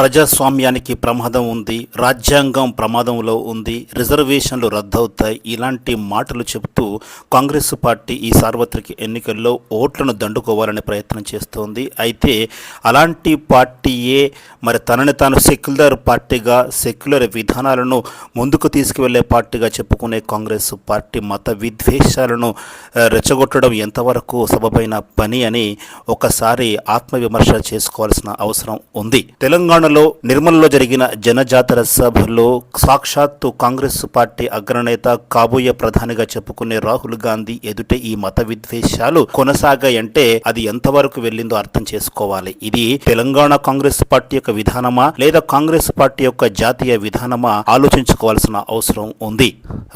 ప్రజాస్వామ్యానికి ప్రమాదం ఉంది, రాజ్యాంగం ప్రమాదంలో ఉంది, రిజర్వేషన్లు రద్దవుతాయి, ఇలాంటి మాటలు చెబుతూ కాంగ్రెస్ పార్టీ ఈ సార్వత్రిక ఎన్నికల్లో ఓట్లను దండుకోవాలనే ప్రయత్నం చేస్తోంది. అయితే అలాంటి పార్టీయే మరి తనని తాను సెక్యులర్ పార్టీగా, సెక్యులర్ విధానాలను ముందుకు తీసుకువెళ్లే పార్టీగా చెప్పుకునే కాంగ్రెస్ పార్టీ మత విద్వేషాలను రెచ్చగొట్టడం ఎంతవరకు సబబైన పని అని ఒకసారి ఆత్మవిమర్శ చేసుకోవాల్సిన అవసరం ఉంది. తెలంగాణలో నిర్మల్లో జరిగిన జనజాతర సభలో సాక్షాత్తు కాంగ్రెస్ పార్టీ అగ్రనేత, కాబోయే ప్రధానిగా చెప్పుకునే రాహుల్ గాంధీ ఎదుటే ఈ మత విద్వేషాలు కొనసాగాయంటే అది ఎంతవరకు వెళ్ళిందో అర్థం చేసుకోవాలి. ఇది తెలంగాణ కాంగ్రెస్ పార్టీ యొక్క విధానమా లేదా కాంగ్రెస్ పార్టీ యొక్క జాతీయ విధానమా ఆలోచించుకోవాల్సిన అవసరం ఉంది.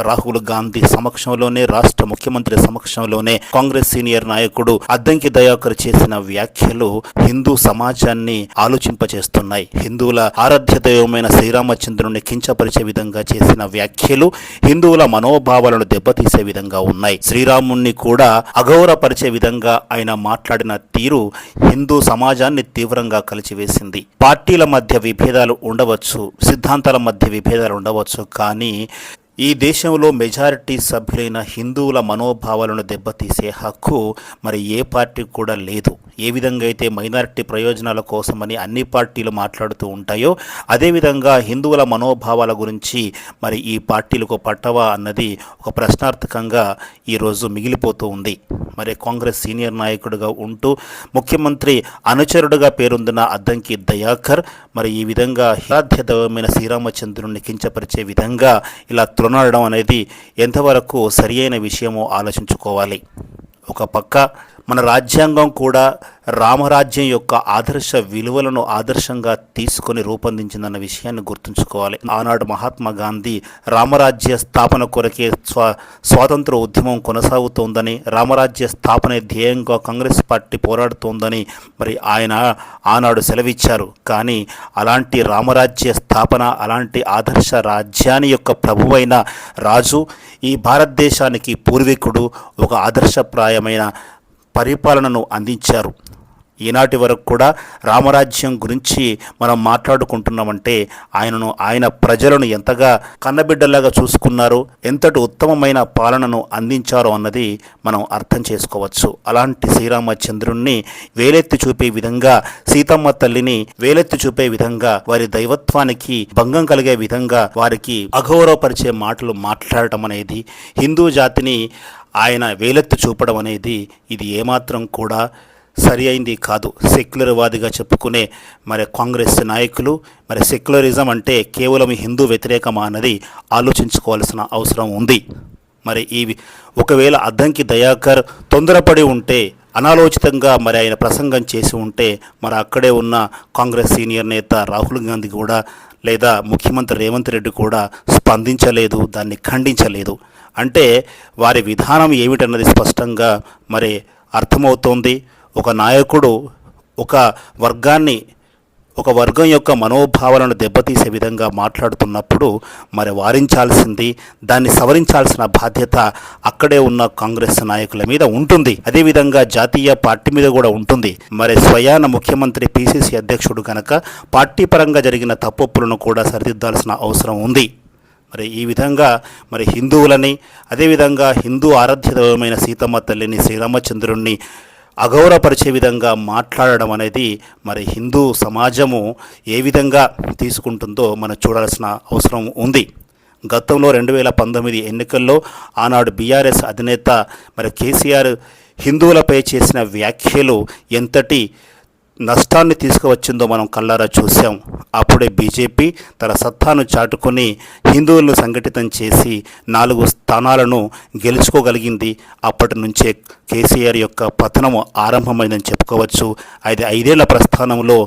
రాహుల్ గాంధీ సమక్షంలోనే, రాష్ట్ర ముఖ్యమంత్రి సమక్షంలోనే కాంగ్రెస్ సీనియర్ నాయకుడు అద్దంకి దయాకర్ చేసిన వ్యాఖ్యలు హిందూ సమాజాన్ని ఆలోచింపచేస్తున్నాయి. హిందువుల ఆరాధ్య దైవమైన శ్రీరామచంద్రుని కించపరిచే విధంగా చేసిన వ్యాఖ్యలు హిందువుల మనోభావాలను దెబ్బతీసే విధంగా ఉన్నాయి. శ్రీరాముణ్ణి కూడా అగౌరవపరిచే విధంగా ఆయన మాట్లాడిన తీరు హిందూ సమాజాన్ని తీవ్రంగా కలిచివేసింది. పార్టీల మధ్య విభేదాలు ఉండవచ్చు, సిద్ధాంతాల మధ్య విభేదాలు ఉండవచ్చు, కానీ ఈ దేశంలో మెజారిటీ సభ్యులైన హిందువుల మనోభావాలను దెబ్బతీసే హక్కు మరి ఏ పార్టీకి కూడా లేదు. ఏ విధంగా అయితే మైనారిటీ ప్రయోజనాల కోసమని అన్ని పార్టీలు మాట్లాడుతూ ఉంటాయో అదేవిధంగా హిందువుల మనోభావాల గురించి మరి ఈ పార్టీలకు పట్టవా అన్నది ఒక ప్రశ్నార్థకంగా ఈరోజు మిగిలిపోతూ ఉంది. మరి కాంగ్రెస్ సీనియర్ నాయకుడిగా ఉంటూ ముఖ్యమంత్రి అనుచరుడుగా పేరొందిన అద్దంకి దయాకర్ మరి ఈ విధంగా ఆరాధ్య దైవమైన శ్రీరామచంద్రుడిని కించపరిచే విధంగా ఇలా తృణాడడం అనేది ఎంతవరకు సరియైన విషయమో ఆలోచించుకోవాలి. ఒక పక్క మన రాజ్యాంగం కూడా రామరాజ్యం యొక్క ఆదర్శ విలువలను ఆదర్శంగా తీసుకొని రూపొందించిందన్న విషయాన్ని గుర్తుంచుకోవాలి. ఆనాడు మహాత్మా గాంధీ రామరాజ్య స్థాపన కొరకే స్వాతంత్ర ఉద్యమం కొనసాగుతోందని, రామరాజ్య స్థాపనే ధ్యేయంగా కాంగ్రెస్ పార్టీ పోరాడుతోందని మరి ఆయన ఆనాడు సెలవిచ్చారు. కానీ అలాంటి రామరాజ్య స్థాపన, అలాంటి ఆదర్శ రాజ్యాన్ని యొక్క ప్రభువైన రాజు, ఈ భారతదేశానికి పూర్వీకుడు, ఒక ఆదర్శప్రాయమైన పరిపాలనను అందించారు. ఈనాటి వరకు కూడా రామరాజ్యం గురించి మనం మాట్లాడుకుంటున్నామంటే ఆయన ప్రజలను ఎంతగా కన్నబిడ్డలాగా చూసుకున్నారు, ఎంతటి ఉత్తమమైన పాలనను అందించారో అన్నది మనం అర్థం చేసుకోవచ్చు. అలాంటి శ్రీరామచంద్రుణ్ణి వేలెత్తి చూపే విధంగా, సీతమ్మ తల్లిని వేలెత్తి చూపే విధంగా, వారి దైవత్వానికి భంగం కలిగే విధంగా వారికి అగౌరవపరిచే మాటలు మాట్లాడటం అనేది, హిందూ జాతిని ఆయన వేలెత్తి చూపడం అనేది ఇది ఏమాత్రం కూడా సరి అయింది కాదు. సెక్యులర్వాదిగా చెప్పుకునే మరి కాంగ్రెస్ నాయకులు మరి సెక్యులరిజం అంటే కేవలం హిందూ వ్యతిరేకమా అన్నది ఆలోచించుకోవాల్సిన అవసరం ఉంది. మరి ఒకవేళ అద్దంకి దయాకర్ తొందరపడి ఉంటే, అనాలోచితంగా మరి ఆయన ప్రసంగం చేసి ఉంటే మరి అక్కడే ఉన్న కాంగ్రెస్ సీనియర్ నేత రాహుల్ గాంధీ కూడా లేదా ముఖ్యమంత్రి రేవంత్ రెడ్డి కూడా స్పందించలేదు, దాన్ని ఖండించలేదు. అంటే వారి విధానం ఏమిటన్నది స్పష్టంగా మరి అర్థమవుతోంది. ఒక నాయకుడు ఒక వర్గం యొక్క మనోభావాలను దెబ్బతీసే విధంగా మాట్లాడుతున్నప్పుడు మరి వారించాల్సింది, దాన్ని సవరించాల్సిన బాధ్యత అక్కడే ఉన్న కాంగ్రెస్ నాయకుల మీద ఉంటుంది. అదేవిధంగా జాతీయ పార్టీ మీద కూడా ఉంటుంది. మరి స్వయాన ముఖ్యమంత్రి పిసిసి అధ్యక్షుడు కనుక పార్టీ పరంగా జరిగిన తప్పొప్పులను కూడా సరిదిద్దాల్సిన అవసరం ఉంది. మరి ఈ విధంగా మరి హిందువులని, అదేవిధంగా హిందూ ఆరాధ్య దైవమైన సీతమ్మ తల్లిని, శ్రీరామచంద్రుణ్ణి అగౌరవపరిచే విధంగా మాట్లాడడం అనేది మరి హిందూ సమాజము ఏ విధంగా తీసుకుంటుందో మనం చూడాల్సిన అవసరం ఉంది. గతంలో 2019 ఎన్నికల్లో ఆనాడు బీఆర్ఎస్ అధినేత మరి కేసీఆర్ హిందువులపై చేసిన వ్యాఖ్యలు ఎంతటి నష్టాన్ని తీసుకువచ్చిందో మనం కళ్ళారా చూసాం. అప్పుడే బీజేపీ తన సత్తాను చాటుకొని హిందువులను సంఘటితం చేసి 4 స్థానాలను గెలుచుకోగలిగింది. అప్పటి నుంచే కేసీఆర్ యొక్క పతనము ఆరంభమైందని చెప్పుకోవచ్చు. 5 ఏళ్ల ప్రస్థానంలో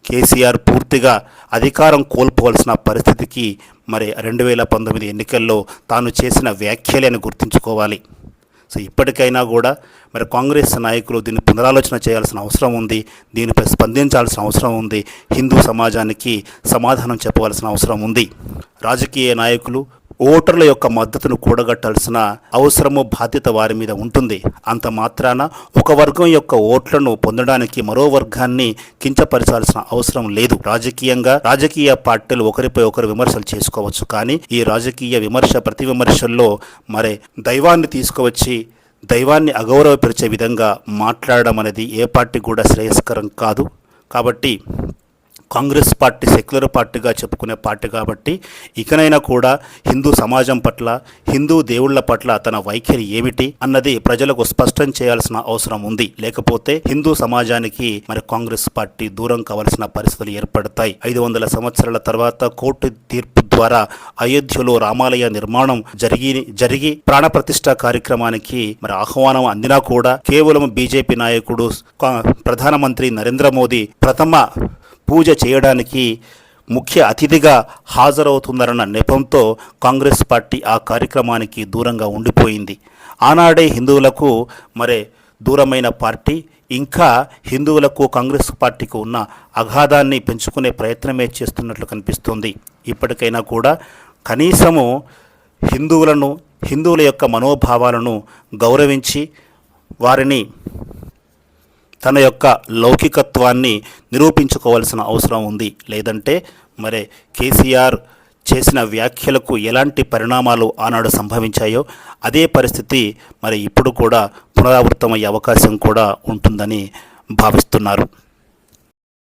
కేసీఆర్ పూర్తిగా అధికారం కోల్పోవలసిన పరిస్థితికి మరి 2019 ఎన్నికల్లో తాను చేసిన వ్యాఖ్యలే అని గుర్తుంచుకోవాలి. సో ఇప్పటికైనా కూడా మరి కాంగ్రెస్ నాయకులు దీన్ని పునరాలోచన చేయాల్సిన అవసరం ఉంది, దీనిపై స్పందించాల్సిన అవసరం ఉంది, హిందూ సమాజానికి సమాధానం చెప్పవలసిన అవసరం ఉంది. రాజకీయ నాయకులు ఓటర్ల యొక్క మద్దతును కూడగట్టాల్సిన అవసరము బాధ్యత వారి మీద ఉంటుంది. అంత మాత్రాన ఒక వర్గం యొక్క ఓట్లను పొందడానికి మరో వర్గాన్ని కించపరచాల్సిన అవసరం లేదు. రాజకీయ పార్టీలు ఒకరిపై ఒకరు విమర్శలు చేసుకోవచ్చు, కానీ ఈ రాజకీయ ప్రతి విమర్శల్లో మరి దైవాన్ని తీసుకువచ్చి దైవాన్ని అగౌరవపరిచే విధంగా మాట్లాడడం అనేది ఏ పార్టీ కూడా శ్రేయస్కరం కాదు. కాబట్టి కాంగ్రెస్ పార్టీ సెక్యులర్ పార్టీగా చెప్పుకునే పార్టీ కాబట్టి ఇకనైనా కూడా హిందూ సమాజం పట్ల, హిందూ దేవుళ్ల పట్ల తన వైఖరి ఏమిటి అన్నది ప్రజలకు స్పష్టం చేయాల్సిన అవసరం ఉంది. లేకపోతే హిందూ సమాజానికి మరి కాంగ్రెస్ పార్టీ దూరం కావాల్సిన పరిస్థితులు ఏర్పడతాయి. 500 సంవత్సరాల తర్వాత కోర్టు తీర్పు ద్వారా అయోధ్యలో రామాలయ నిర్మాణం జరిగి ప్రాణప్రతిష్ఠ కార్యక్రమానికి మరి ఆహ్వానం అందినా కూడా కేవలం బీజేపీ నాయకుడు ప్రధానమంత్రి నరేంద్ర మోదీ ప్రథమ పూజ చేయడానికి ముఖ్య అతిథిగా హాజరవుతుందన్న నెపంతో కాంగ్రెస్ పార్టీ ఆ కార్యక్రమానికి దూరంగా ఉండిపోయింది. ఆనాడే హిందువులకు మరి దూరమైన పార్టీ ఇంకా హిందువులకు కాంగ్రెస్ పార్టీకి ఉన్న అగాధాన్ని పెంచుకునే ప్రయత్నమే చేస్తున్నట్లు కనిపిస్తుంది. ఇప్పటికైనా కూడా కనీసము హిందువుల యొక్క మనోభావాలను గౌరవించి వారిని తన యొక్క లౌకికత్వాన్ని నిరూపించుకోవాల్సిన అవసరం ఉంది. లేదంటే మరి కేసీఆర్ చేసిన వ్యాఖ్యలకు ఎలాంటి పరిణామాలు ఆనాడు సంభవించాయో అదే పరిస్థితి మరి ఇప్పుడు కూడా పునరావృతమయ్యే అవకాశం కూడా ఉంటుందని భావిస్తున్నారు.